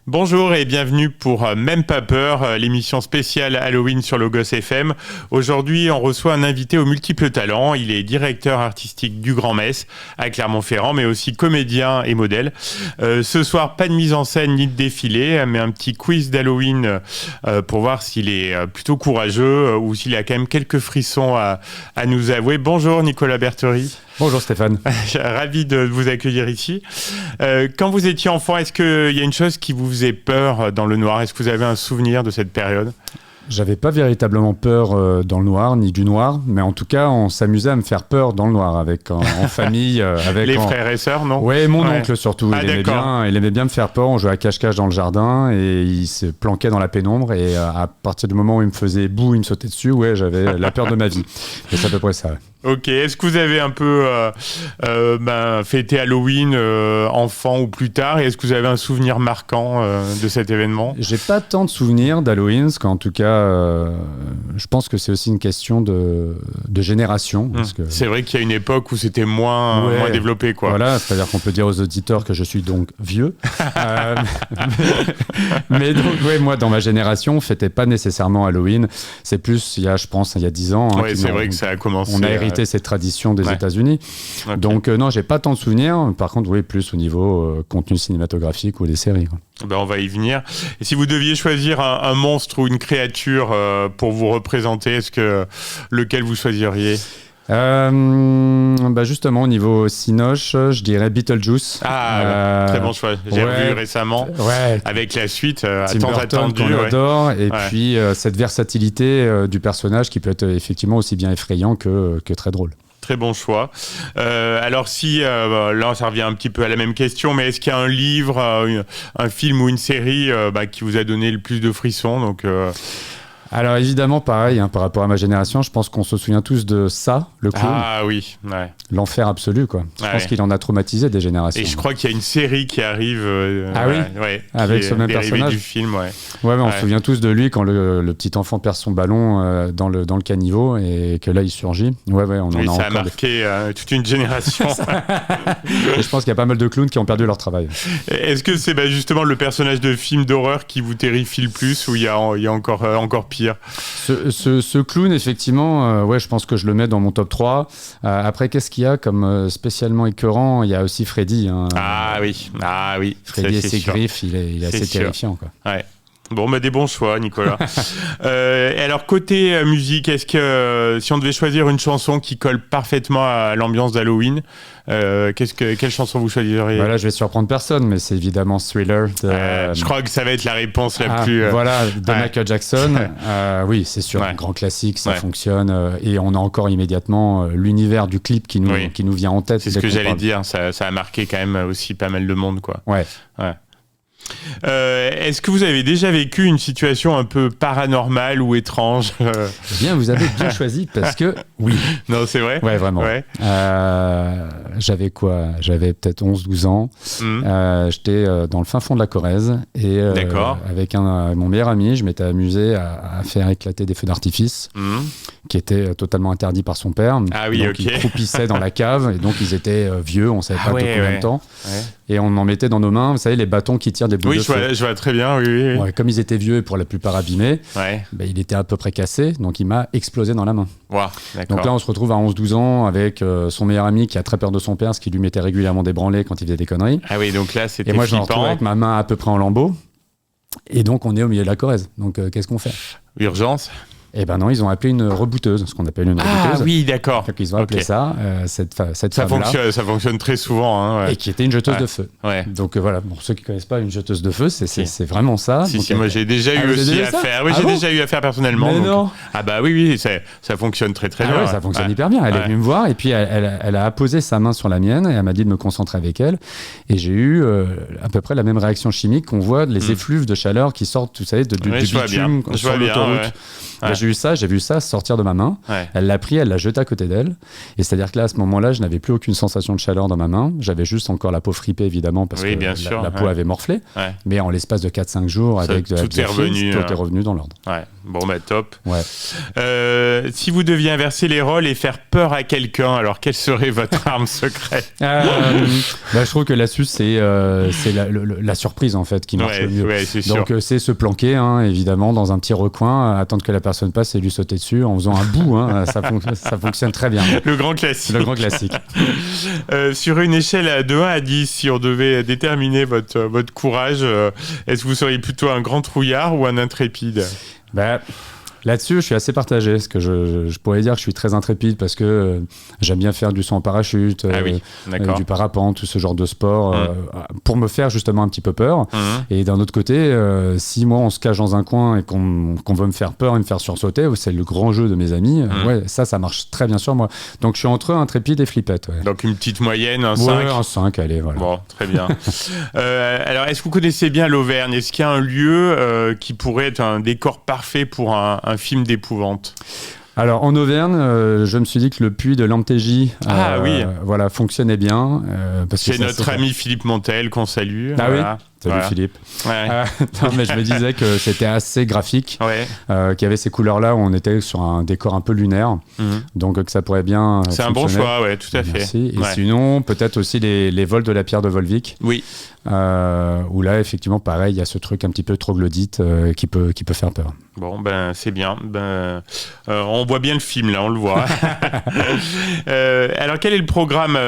Bonjour et bienvenue pour Même pas peur, l'émission spéciale Halloween sur Logos FM. Aujourd'hui, on reçoit un invité aux multiples talents. Il est directeur artistique du Grand Metz à Clermont-Ferrand, mais aussi comédien et modèle. Ce soir, pas de mise en scène ni de défilé, mais un petit quiz d'Halloween pour voir s'il est plutôt courageux ou s'il a quand même quelques frissons à nous avouer. Bonjour Nicolas Berthery. Bonjour Stéphane. Ravi de vous accueillir ici. Quand vous étiez enfant, est-ce qu'il y a une chose qui vous faisait peur dans le noir ? Est-ce que vous avez un souvenir de cette période ? J'avais pas véritablement peur dans le noir, ni du noir, mais en tout cas, on s'amusait à me faire peur dans le noir, en famille. Avec les frères et sœurs, non ? Oui, mon oncle surtout. Il aimait bien me faire peur. On jouait à cache-cache dans le jardin et il se planquait dans la pénombre. Et à partir du moment où il me faisait boue, il me sautait dessus, j'avais la peur de ma vie. Et c'est à peu près ça. Ok, est-ce que vous avez un peu fêté Halloween enfant ou plus tard, et est-ce que vous avez un souvenir marquant de cet événement ? J'ai pas tant de souvenirs d'Halloween, parce qu'en tout cas, je pense que c'est aussi une question de génération. Parce que... C'est vrai qu'il y a une époque où c'était moins développé, quoi. Voilà, c'est-à-dire qu'on peut dire aux auditeurs que je suis donc vieux. Mais donc, moi, dans ma génération, on fêtait pas nécessairement Halloween. C'est plus, il y a 10 ans. Oui, c'est vrai que ça a commencé. On a hérité cette tradition des États-Unis. Okay. Donc non, j'ai pas tant de souvenirs. Par contre, oui, plus au niveau contenu cinématographique ou des séries. Ben, on va y venir. Et si vous deviez choisir un monstre ou une créature pour vous représenter, lequel vous choisiriez ? Justement, au niveau Cinoche, je dirais Beetlejuice. Très bon choix. J'ai revu récemment avec la suite tant attendue. On adore. Et puis cette versatilité du personnage qui peut être effectivement aussi bien effrayant que très drôle. Très bon choix. Alors si, là ça revient un petit peu à la même question, mais est-ce qu'il y a un livre, un film ou une série qui vous a donné le plus de frissons ? Alors évidemment, pareil, par rapport à ma génération, je pense qu'on se souvient tous de ça, le clown. Ah oui, ouais. L'enfer absolu, quoi. Je pense qu'il en a traumatisé des générations. Et je crois qu'il y a une série qui arrive. Avec ce même personnage du film, on se souvient tous de lui quand le petit enfant perd son ballon dans le caniveau et que là il surgit. Ça a marqué toute une génération. Et je pense qu'il y a pas mal de clowns qui ont perdu leur travail. Est-ce que c'est justement le personnage de film d'horreur qui vous terrifie le plus, ou il y a encore pire ? Ce clown, effectivement, je pense que je le mets dans mon top 3. Après, qu'est-ce qu'il y a comme spécialement écœurant ? Il y a aussi Freddy. Ah oui. Freddy et ses griffes, il est assez terrifiant, quoi. Ouais. Bon, des bons choix, Nicolas. Alors, côté musique, est-ce que si on devait choisir une chanson qui colle parfaitement à l'ambiance d'Halloween, quelle chanson vous choisiriez ? Là, je vais surprendre personne, mais c'est évidemment Thriller. Je crois que ça va être la réponse la plus... de Michael Jackson. Oui, c'est sûr, un grand classique, ça fonctionne. Et on a encore immédiatement l'univers du clip qui nous vient en tête. C'est ce que j'allais dire, ça a marqué quand même aussi pas mal de monde, quoi. Ouais. Est-ce que vous avez déjà vécu une situation un peu paranormale ou étrange ? Eh bien, vous avez bien choisi parce que oui. Non, c'est vrai ? Ouais, vraiment. Ouais. J'avais peut-être 11-12 ans. J'étais dans le fin fond de la Corrèze et avec mon meilleur ami, je m'étais amusé à faire éclater des feux d'artifice qui étaient totalement interdits par son père. Ah oui, donc, ils croupissaient dans la cave et donc ils étaient vieux, on ne savait pas de combien de temps. Ouais. Et on en mettait dans nos mains, vous savez, les bâtons qui tirent des boules de feu. Oui, je vois très bien, oui. Ouais, comme ils étaient vieux et pour la plupart abîmés, il était à peu près cassé, donc il m'a explosé dans la main. Wow, donc là, on se retrouve à 11-12 ans avec son meilleur ami qui a très peur de son père, ce qui lui mettait régulièrement des branlées quand il faisait des conneries. Ah oui, donc là, c'était flippant. Et moi, je me retrouve avec ma main à peu près en lambeaux. Et donc, on est au milieu de la Corrèze. Donc, qu'est-ce qu'on fait ? Urgence ? Eh ben non, ils ont appelé une rebouteuse, ce qu'on appelle une rebouteuse. Ah oui, d'accord. Donc ils ont appelé ça, cette femme-là. Ça fonctionne très souvent. Et qui était une jeteuse de feu. Ouais. Donc voilà, pour ceux qui ne connaissent pas une jeteuse de feu, c'est vraiment ça. Si, moi j'ai déjà eu aussi affaire. Oui, j'ai déjà eu affaire personnellement. Mais non. Ah bah oui, ça fonctionne très très bien. Ouais, ça fonctionne hyper bien. Elle est venue me voir et puis elle a apposé sa main sur la mienne et elle m'a dit de me concentrer avec elle. Et j'ai eu à peu près la même réaction chimique qu'on voit, les effluves de chaleur qui sortent, vous savez, du bitume sur l'autoroute. J'ai j'ai vu ça sortir de ma main. Ouais. Elle l'a pris, elle l'a jeté à côté d'elle. Et c'est-à-dire que là, à ce moment-là, je n'avais plus aucune sensation de chaleur dans ma main. J'avais juste encore la peau fripée, évidemment, parce que la peau avait morflé. Ouais. Mais en l'espace de 4-5 jours, avec de la biofilm, tout est revenu dans l'ordre. Ouais. Bon, top. Ouais. Si vous deviez inverser les rôles et faire peur à quelqu'un, alors quelle serait votre arme secrète? Je trouve que l'astuce, c'est la surprise, en fait, qui marche le mieux. Ouais, c'est sûr. Donc, c'est se planquer, évidemment, dans un petit recoin, attendre que la personne passe et lui sauter dessus en faisant un bout. Ça fonctionne très bien. Le grand classique. Sur une échelle de 1 à 10, si on devait déterminer votre courage, est-ce que vous seriez plutôt un grand trouillard ou un intrépide? Là-dessus, je suis assez partagé, parce que je pourrais dire que je suis très intrépide parce que j'aime bien faire du saut en parachute, du parapente, tout ce genre de sport, pour me faire justement un petit peu peur. Et d'un autre côté, si moi on se cache dans un coin et qu'on veut me faire peur et me faire sursauter, c'est le grand jeu de mes amis, ça marche très bien sur moi. Donc je suis entre intrépide et flippette. Ouais. Donc une petite moyenne, un 5 un 5, allez, voilà. Bon, très bien. Alors, est-ce que vous connaissez bien l'Auvergne? Est-ce qu'il y a un lieu qui pourrait être un décor parfait pour un film d'épouvante? Alors en Auvergne, je me suis dit que le puits de l'Amtégie fonctionnait bien. C'est notre ami Philippe Montel qu'on salue. Ah voilà. Oui. Salut Philippe. Ouais. Non, mais je me disais que c'était assez graphique, qu'il y avait ces couleurs-là où on était sur un décor un peu lunaire, donc que ça pourrait bien C'est un bon choix, tout à fait. Merci. Et sinon, peut-être aussi les vols de la pierre de Volvic. Oui. Où là, effectivement, pareil, il y a ce truc un petit peu troglodyte qui peut faire peur. Bon, c'est bien. On voit bien le film, là, on le voit. Alors, quel est le programme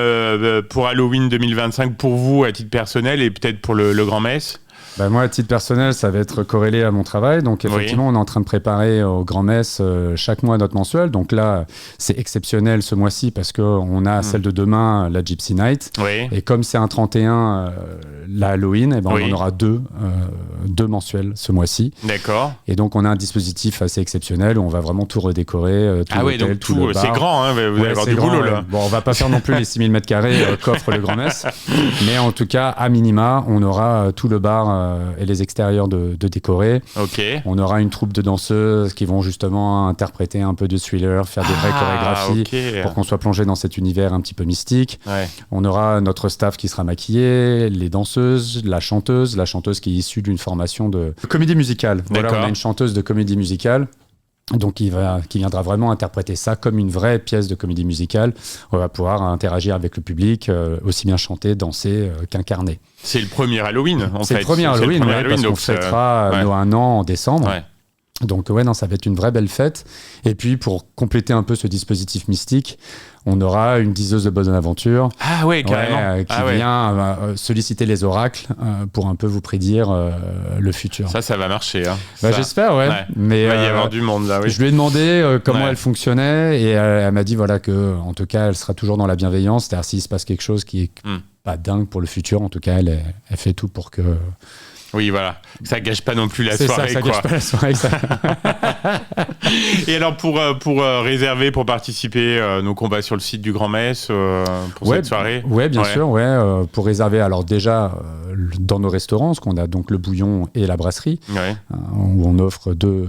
pour Halloween 2025 pour vous, à titre personnel, et peut-être pour le Grand Mess? Moi, à titre personnel, ça va être corrélé à mon travail. Donc, effectivement, on est en train de préparer au Grand Mess chaque mois notre mensuel. Donc là, c'est exceptionnel ce mois-ci parce qu'on a celle de demain, la Gypsy Night. Oui. Et comme c'est un 31, la Halloween, on en aura deux mensuels ce mois-ci. D'accord. Et donc, on a un dispositif assez exceptionnel où on va vraiment tout redécorer. Tout l'hôtel, tout le bar. C'est grand, vous allez avoir du boulot là. Bon, on va pas faire non plus les 6000 m² qu'offre le Grand Mess. Mais en tout cas, à minima, on aura tout le bar et les extérieurs de décorer. Okay. On aura une troupe de danseuses qui vont justement interpréter un peu de thriller, faire des vraies chorégraphies pour qu'on soit plongé dans cet univers un petit peu mystique. Ouais. On aura notre staff qui sera maquillé, les danseuses, la chanteuse qui est issue d'une formation de comédie musicale. Voilà, on a une chanteuse de comédie musicale. Donc, qui viendra vraiment interpréter ça comme une vraie pièce de comédie musicale. On va pouvoir interagir avec le public, aussi bien chanter, danser qu'incarner. C'est le premier Halloween, en fait. C'est le premier Halloween, parce qu'on fêtera nos 1 an en décembre. Ouais. Donc, ça va être une vraie belle fête. Et puis, pour compléter un peu ce dispositif mystique, on aura une diseuse de bonne aventure. Ah ouais, carrément. Qui vient solliciter les oracles pour un peu vous prédire le futur. Ça va marcher. J'espère, Mais, il va y avoir du monde là, oui. Je lui ai demandé comment elle fonctionnait et elle m'a dit que, en tout cas, elle sera toujours dans la bienveillance. C'est-à-dire, s'il se passe quelque chose qui est pas dingue pour le futur, en tout cas, elle fait tout pour que... Oui, voilà. Ça gâche pas non plus la soirée. Ça gâche pas la soirée. Ça. Et alors, pour réserver, pour participer, donc on va sur le site du Grand Mess pour cette soirée. Oui, bien sûr. Pour réserver, alors déjà, dans nos restaurants, parce qu'on a donc le bouillon et la brasserie, où on offre deux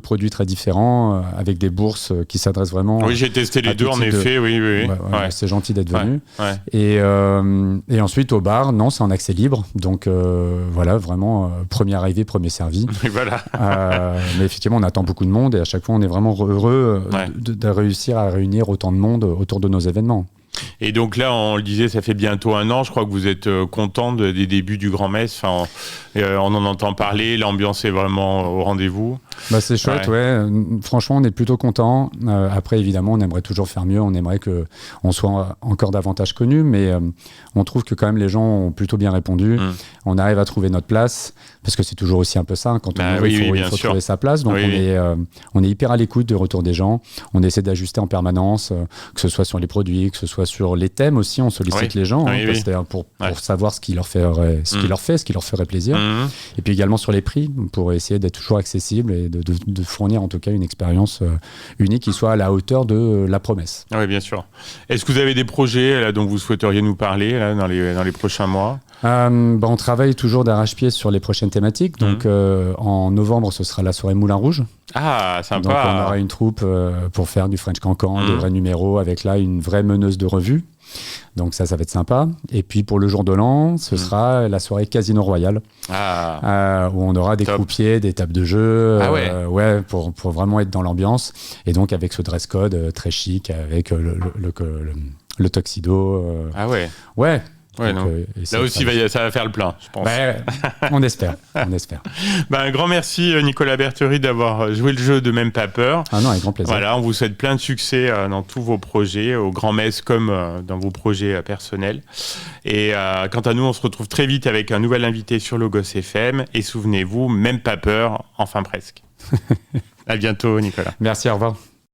produits très différents, avec des bourses qui s'adressent vraiment... Oui, j'ai testé les deux, en effet. Oui. C'est gentil d'être venu. Et ensuite, au bar, non, c'est en accès libre. Donc, voilà, vraiment, premier arrivé, premier servi. Voilà. Mais effectivement, on attend beaucoup de monde et à chaque fois, on est vraiment heureux de réussir à réunir autant de monde autour de nos événements. Et donc là, on le disait, ça fait bientôt 1 an. Je crois que vous êtes content des débuts du Grand Mess. Enfin, on en entend parler. L'ambiance est vraiment au rendez-vous. C'est chouette, Franchement, on est plutôt content. Après, évidemment, on aimerait toujours faire mieux. On aimerait qu'on soit encore davantage connu, mais on trouve que quand même les gens ont plutôt bien répondu. On arrive à trouver notre place, parce que c'est toujours aussi un peu ça. Quand on arrive, il faut trouver sa place. Donc on est hyper à l'écoute du retour des gens. On essaie d'ajuster en permanence, que ce soit sur les produits, que ce soit sur les thèmes aussi. On sollicite les gens pour savoir ce qui leur ferait plaisir. Et puis également sur les prix, pour essayer d'être toujours accessible et de fournir en tout cas une expérience unique qui soit à la hauteur de la promesse. Oui, bien sûr. Est-ce que vous avez des projets là, dont vous souhaiteriez nous parler là, dans les prochains mois ? On travaille toujours d'arrache-pied sur les prochaines thématiques. Donc en novembre, ce sera la soirée Moulin Rouge. Ah, sympa. Donc on aura une troupe pour faire du French Cancan, des vrais numéros, avec là une vraie meneuse de revue. Donc ça va être sympa. Et puis pour le jour de l'an, ce sera la soirée Casino Royal, où on aura des croupiers, des tables de jeu, pour vraiment être dans l'ambiance. Et donc avec ce dress code très chic, avec le tuxedo. Ouais. Ouais, donc, là aussi, ça va faire le plein, je pense. On espère. Un grand merci, Nicolas Berthery, d'avoir joué le jeu de Même pas peur. Ah non, avec grand plaisir. Voilà, on vous souhaite plein de succès dans tous vos projets, au Grand Metz comme dans vos projets personnels. Et quant à nous, on se retrouve très vite avec un nouvel invité sur Logos FM. Et souvenez-vous, Même pas peur, enfin presque. À bientôt, Nicolas. Merci, au revoir.